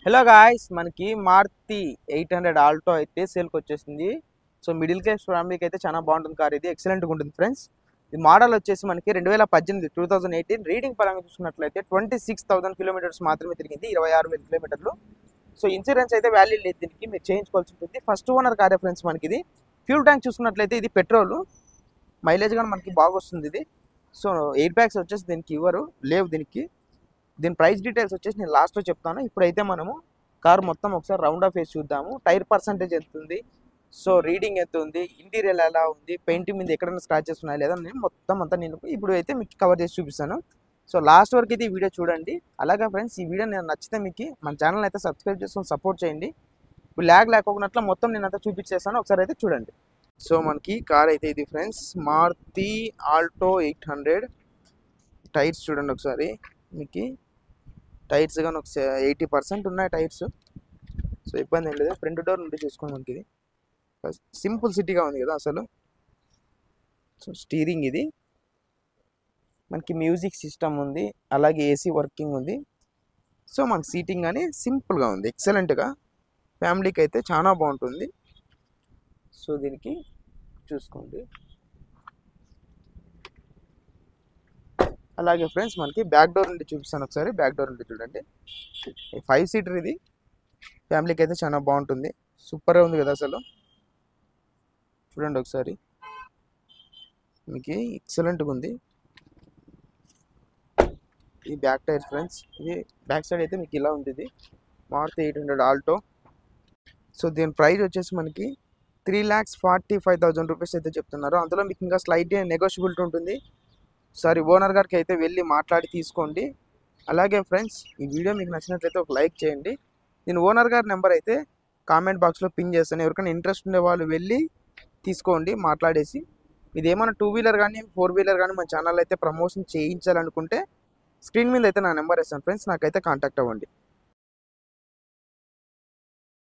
Hello guys, మనకి Maruti 800 Alto అయితే సేల్కి వచ్చేసింది. సో మిడిల్ క్లాస్ ఫ్యామిలీకి అయితే చాలా బాగుంటుంది కార్. ఇది ఎక్సలెంట్గా ఉంటుంది ఫ్రెండ్స్. ఈ మోడల్ వచ్చేసి మనకి 2018 2018 రీడింగ్ పరంగా చూసుకున్నట్లయితే 26,000 కిలోమీటర్స్ మాత్రమే తిరిగింది, 26,000 కిలోమీటర్లు. సో ఇన్సూరెన్స్ అయితే వాల్యూ లేదు, దీనికి మీరు చేయించుకోవాల్సి ఉంటుంది. ఫస్ట్ ఓనర్ కారే ఫ్రెండ్స్ మనకి ఇది. ఫ్యూల్ ట్యాంక్ చూసుకున్నట్లయితే ఇది పెట్రోల్, మైలేజ్ కూడా మనకి బాగా వస్తుంది ఇది. సో ఎయిర్ బ్యాగ్స్ వచ్చేసి దీనికి ఇవ్వరు, లేవు దీనికి. దీని ప్రైస్ డీటెయిల్స్ వచ్చేసి నేను లాస్ట్లో చెప్తాను. ఇప్పుడైతే మనము కార్ మొత్తం ఒకసారి రౌండ్ ఆఫ్ వేసి చూద్దాము. టైర్ పర్సంటేజ్ ఎంత ఉంది, సో రీడింగ్ ఎంత ఉంది, ఇంటీరియర్ ఎలా ఉంది, పెయింటింగ్ మీద ఎక్కడైనా స్క్రాచెస్ ఉన్నాయా లేదా నేను మొత్తం అంతా నేను ఇప్పుడు అయితే మీకు కవర్ చేసి చూపిస్తాను. సో లాస్ట్ వరకు అయితే ఈ వీడియో చూడండి. అలాగే ఫ్రెండ్స్, ఈ వీడియో నేను నచ్చితే మీకు మన ఛానల్ అయితే సబ్స్క్రైబ్ చేసుకొని సపోర్ట్ చేయండి. ఇప్పుడు ల్యాగ్ లేకపోయినట్లు మొత్తం నేను అంతా చూపించేస్తాను, ఒకసారి అయితే చూడండి. సో మనకి కార్ అయితే ఇది ఫ్రెండ్స్, మారుతి ఆల్టో 800. టైర్స్ చూడండి ఒకసారి. మీకు టైర్స్ కానీ ఒక 80% ఉన్నాయి టైర్స్. సో ఇబ్బంది ఏం లేదు. ఫ్రంట్ డోర్ నుండి చూసుకోండి. మనకి ఇది సింపుల్ సిటీగా ఉంది కదా అసలు. సో స్టీరింగ్ ఇది, మనకి మ్యూజిక్ సిస్టమ్ ఉంది, అలాగే ఏసీ వర్కింగ్ ఉంది. సో మనకి సీటింగ్ కానీ సింపుల్గా ఉంది, ఎక్సలెంట్గా. ఫ్యామిలీకి అయితే చాలా బాగుంటుంది. సో దీనికి చూసుకోండి. అలాగే ఫ్రెండ్స్, మనకి బ్యాక్ డోర్ నుండి చూపిస్తాను ఒకసారి. బ్యాక్ డోర్ నుండి చూడండి. 5 సీటర్ ఇది, ఫ్యామిలీకి అయితే చాలా బాగుంటుంది. సూపర్గా ఉంది కదా అసలు. చూడండి ఒకసారి, మీకు ఎక్సలెంట్గా ఉంది. ఈ బ్యాక్ టైర్ ఫ్రెండ్స్, ఇది బ్యాక్ సైడ్ అయితే మీకు ఇలా ఉంది. ఇది మారుతి 800 ఆల్టో. సో దీని ప్రైస్ వచ్చేసి మనకి 3,45,000 రూపీస్ అయితే చెప్తున్నారు. అందులో మీకు ఇంకా స్లైట్ నెగోషియబిలిటీ ఉంటుంది. ఒకసారి ఓనర్ గారికి అయితే వెళ్ళి మాట్లాడి తీసుకోండి. అలాగే ఫ్రెండ్స్, ఈ వీడియో మీకు నచ్చినట్లయితే ఒక లైక్ చేయండి. నేను ఓనర్ గారి నెంబర్ అయితే కామెంట్ బాక్స్లో పిన్ చేస్తాను. ఎవరికైనా ఇంట్రెస్ట్ ఉండే వాళ్ళు వెళ్ళి తీసుకోండి మాట్లాడేసి. ఇది ఏమైనా 2 వీలర్ కానీ 4 వీలర్ కానీ మన ఛానల్ అయితే ప్రమోషన్ చేయించాలనుకుంటే స్క్రీన్ మీద అయితే నా నెంబర్ వేస్తాను ఫ్రెండ్స్, నాకైతే కాంటాక్ట్ అవ్వండి.